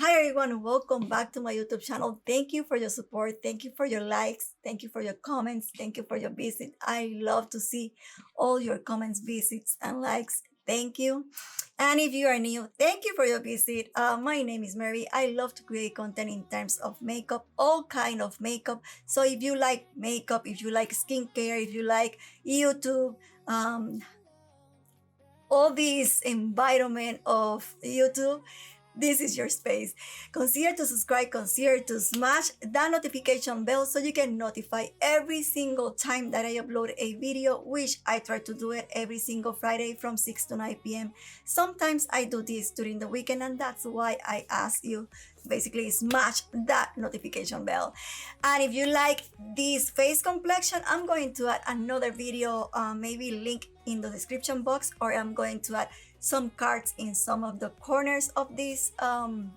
Hi everyone, welcome back to my YouTube channel. Thank you for your support. Thank you for your likes. Thank you for your comments. Thank you for your visit. I love to see all your comments, visits, and likes. Thank you. And if you are new, thank you for your visit. My name is Mary. I love to create content in terms of makeup, all kind of makeup. So if you like makeup, if you like skincare, if you like YouTube, um, all this environment of YouTube, this is your space. Consider to subscribe, consider to smash that notification bell so you can notify every single time that I upload a video, which I try to do it every single Friday from 6 to 9 p.m. Sometimes I do this during the weekend, and that's why I ask you basically smash that notification bell. And if you like this face complexion, I'm going to add another video, maybe link in the description box, or I'm going to add some cards in some of the corners of this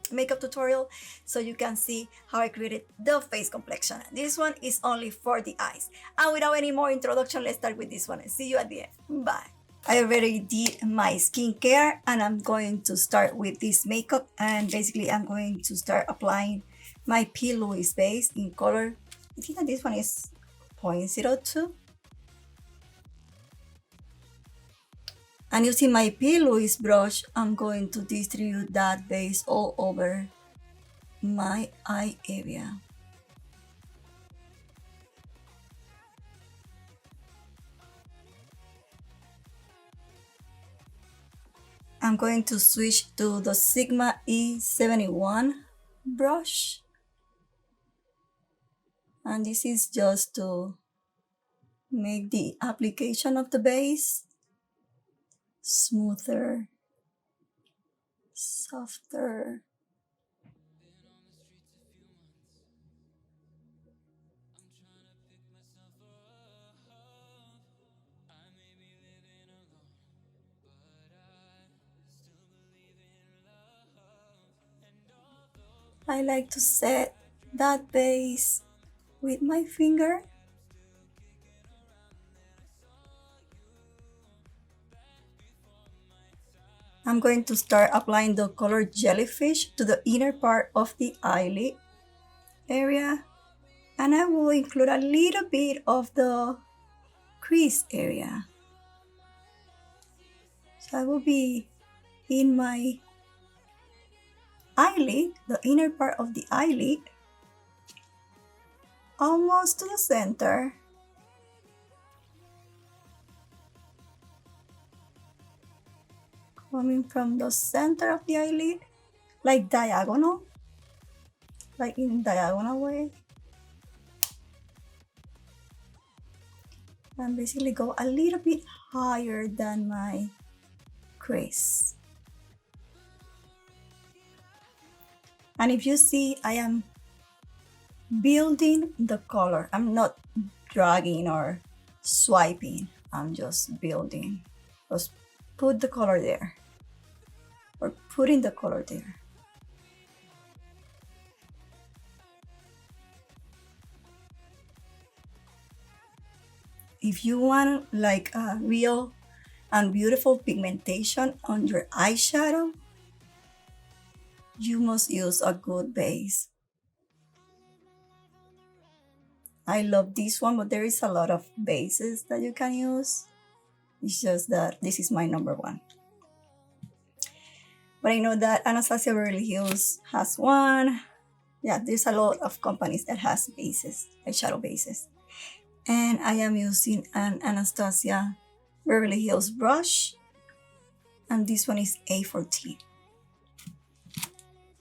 makeup tutorial so you can see how I created the face complexion. This one is only for the eyes. And without any more introduction, let's start with this one and see you at the end. Bye. I already did my skincare and I'm going to start with this makeup, and basically I'm going to start applying my P. Louise base in color. I think that this one is 0.02. And using my P. Louise brush, I'm going to distribute that base all over my eye area. I'm going to switch to the Sigma E71 brush. And this is just to make the application of the base smoother, softer. I like to set that base with my finger. I'm going to start applying the color Jellyfish to the inner part of the eyelid area, and I will include a little bit of the crease area. So I will be in my eyelid, the inner part of the eyelid, almost to the center. Coming from the center of the eyelid, like diagonal, like in diagonal way. And basically go a little bit higher than my crease. And if you see, I am building the color. I'm not dragging or swiping. I'm just building. Just put the color there, or putting the color there. If you want like a real and beautiful pigmentation on your eyeshadow, you must use a good base. I love this one, but there is a lot of bases that you can use. It's just that this is my number one. But I know that Anastasia Beverly Hills has one. Yeah, there's a lot of companies that has bases, eyeshadow bases. And I am using an Anastasia Beverly Hills brush, and this one is A14.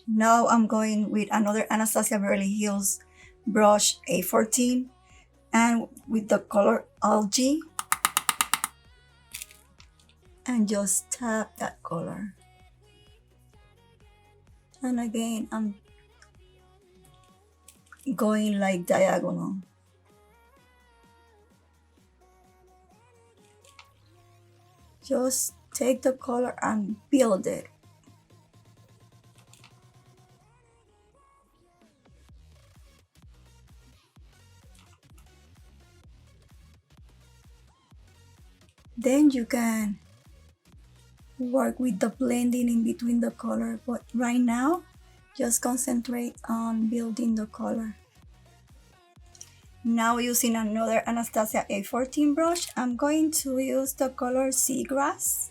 Now I'm going with another Anastasia Beverly Hills brush, A14, and with the color Algae, and just tap that color. And again, I'm going like diagonal. Just take the color and build it. Then you can work with the blending in between the color, but right now Just concentrate on building the color. Now using another Anastasia A14 brush, I'm going to use the color Seagrass.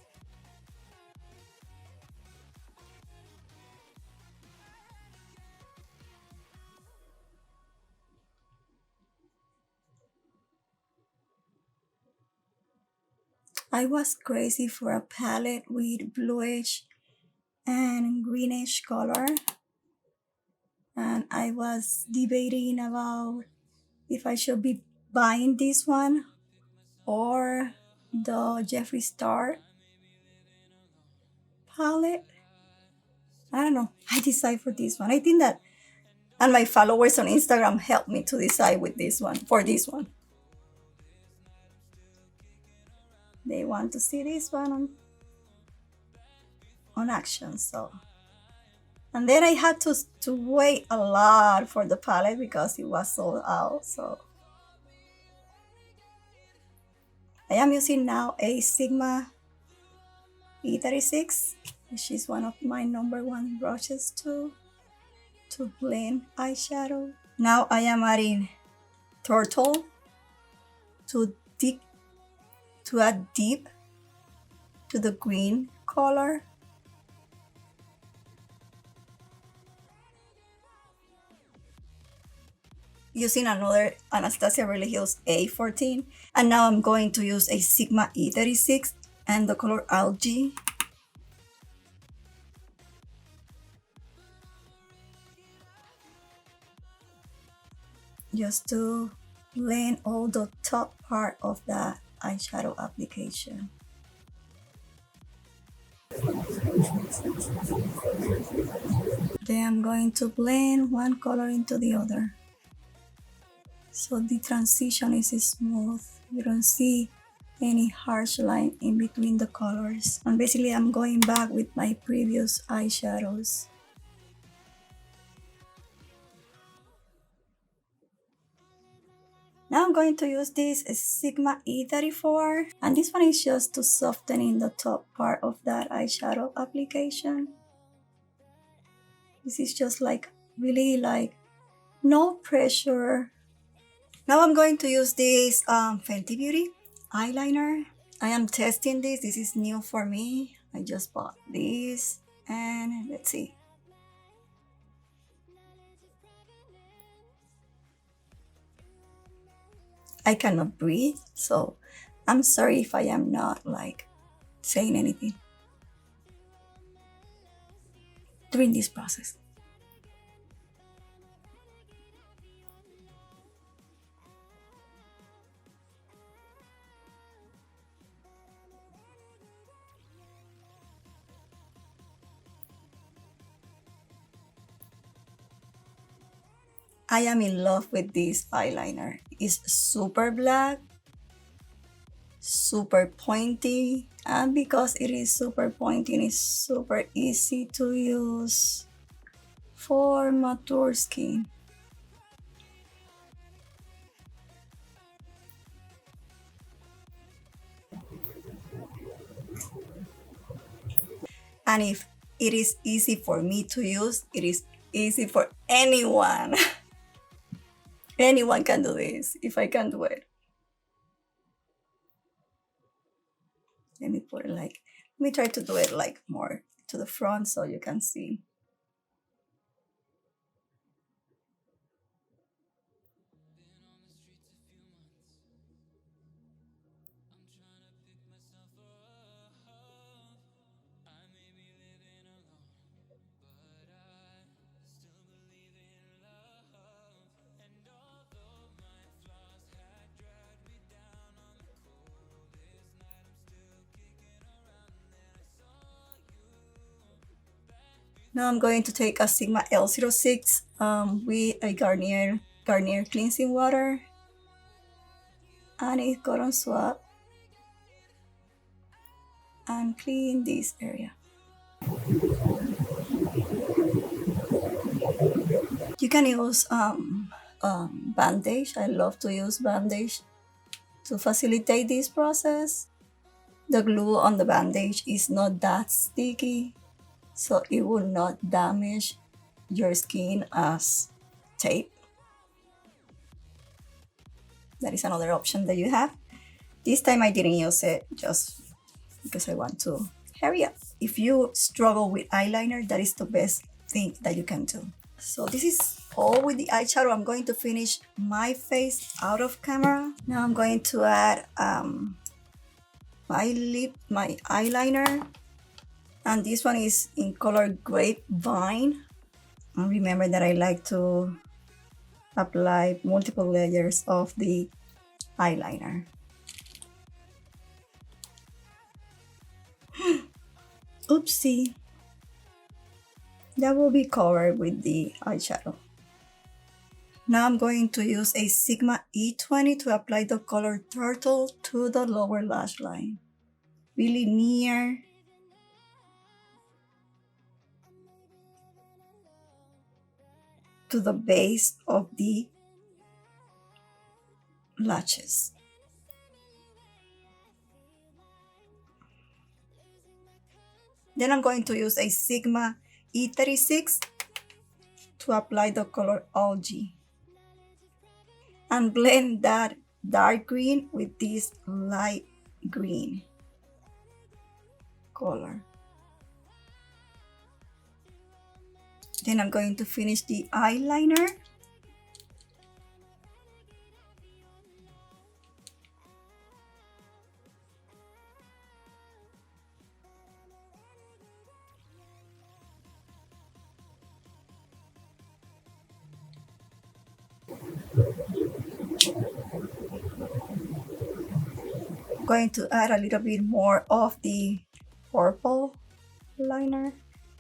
I was crazy for a palette with bluish and greenish color, and I was debating about if I should be buying this one or the Jeffree Star palette. I don't know. I decide for this one. I think that, and my followers on Instagram helped me to decide with this one, for this one. They want to see this one on action, so. And then I had to wait a lot for the palette because it was sold out, so. I am using now a Sigma E36, which is one of my #1 brushes to blend eyeshadow. Now I am adding Turtle to add deep to the green color. Using another Anastasia Beverly Hills A14, and now I'm going to use a Sigma E36 and the color Algae. Just to blend all the top part of the eyeshadow application. Then I'm going to blend one color into the other, so the transition is smooth. You don't see any harsh line in between the colors. And basically I'm going back with my previous eyeshadows. Now I'm going to use this Sigma E34, and this one is just to soften in the top part of that eyeshadow application. This is just like really like no pressure. Now I'm going to use this Fenty Beauty eyeliner. I am testing this. This is new for me. I just bought this, and let's see. I cannot breathe, so I'm sorry if I am not like saying anything during this process. I am in love with this eyeliner. It's super black, super pointy, and because it is super pointy, it's super easy to use for mature skin. And if it is easy for me to use, it is easy for anyone. Anyone can do this if I can do it. Let me put it like, let me try to do it like more to the front so you can see. Now I'm going to take a Sigma L06 with a Garnier cleansing water and a cotton swab and clean this area. You can use bandage. I love to use bandage to facilitate this process. The glue on the bandage is not that sticky, so it will not damage your skin as tape. That is another option that you have. This time I didn't use it just because I want to hurry up. If you struggle with eyeliner, that is the best thing that you can do. So this is all with the eyeshadow. I'm going to finish my face out of camera. Now I'm going to add my eyeliner. And this one is in color Grapevine. And remember that I like to apply multiple layers of the eyeliner. Oopsie. That will be covered with the eyeshadow. Now I'm going to use a Sigma E20 to apply the color Turtle to the lower lash line. Really near to the base of the lashes. Then I'm going to use a Sigma E36 to apply the color Algae and blend that dark green with this light green color. Then I'm going to finish the eyeliner. I'm going to add a little bit more of the purple liner.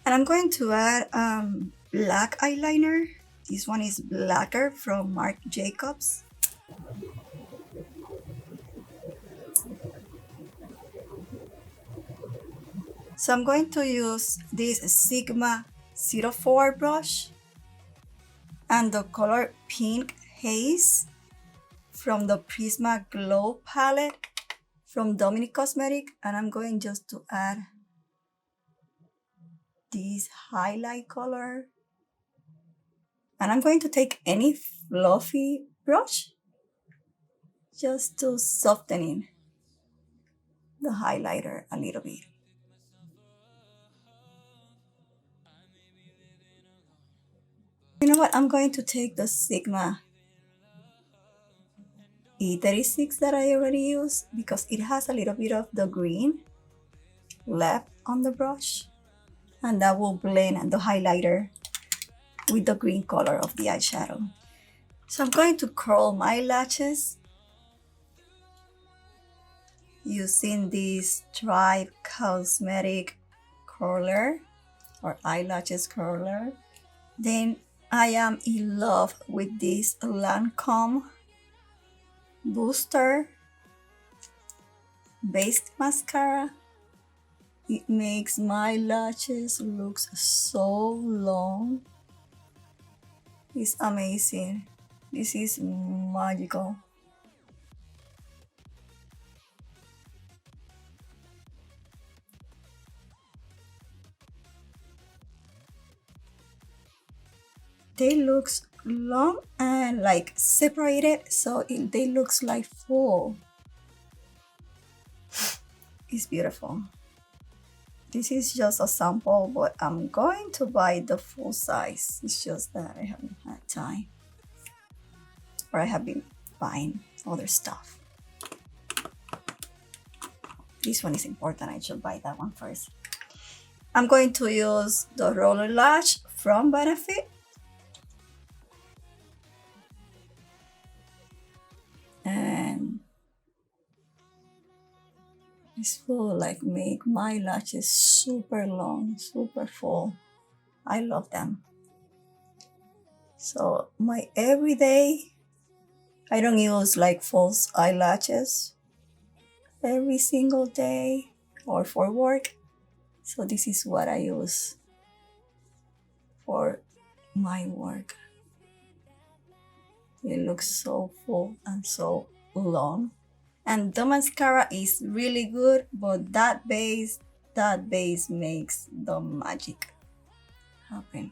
And I'm going to add black eyeliner. This one is Blacker from Marc Jacobs. So I'm going to use this Sigma 04 brush and the color Pink Haze from the Prisma Glow palette from Dominic Cosmetic, and I'm going just to add this highlight color. And I'm going to take any fluffy brush just to soften in the highlighter a little bit. You know what? I'm going to take the Sigma E36 that I already used because it has a little bit of the green left on the brush, and that will blend the highlighter with the green color of the eyeshadow. So I'm going to curl my lashes using this Tribe Cosmetic curler or eyelashes curler. Then I am in love with this Lancome Booster Based Mascara. It makes my lashes look so long. It's amazing. This is magical. They look long and like separated, so they looks like full. It's beautiful. This is just a sample, but I'm going to buy the full size. It's just that I haven't had time, or I have been buying other stuff. This one is important. I should buy that one first. I'm going to use the roller lash from Benefit. And this will like make my lashes super long, super full. I love them. So my everyday, I don't use like false eyelashes every single day or for work. So this is what I use for my work. It looks so full and so long. And the mascara is really good, but that base makes the magic happen.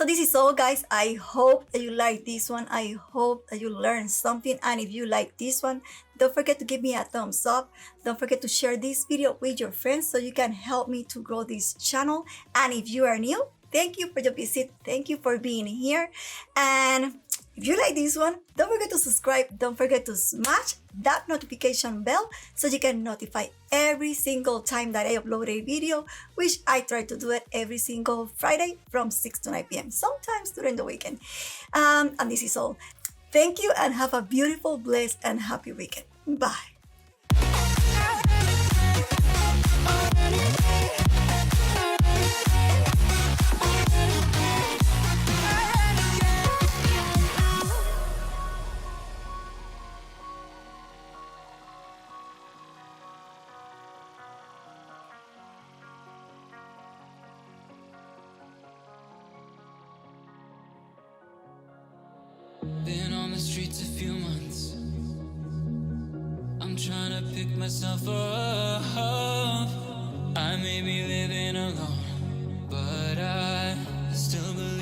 So this is all, guys. I hope that you like this one. I hope that you learned something. And if you like this one, don't forget to give me a thumbs up. Don't forget to share this video with your friends so you can help me to grow this channel. And if you are new, thank you for your visit. Thank you for being here. And if you like this one, don't forget to subscribe. Don't forget to smash that notification bell so you can notify every single time that I upload a video, which I try to do it every single Friday from 6 to 9 p.m. sometimes during the weekend. And this is all. Thank you and have a beautiful, blessed, and happy weekend. Bye. Been on the streets a few months. I'm trying to pick myself up. I may be living alone, but I still believe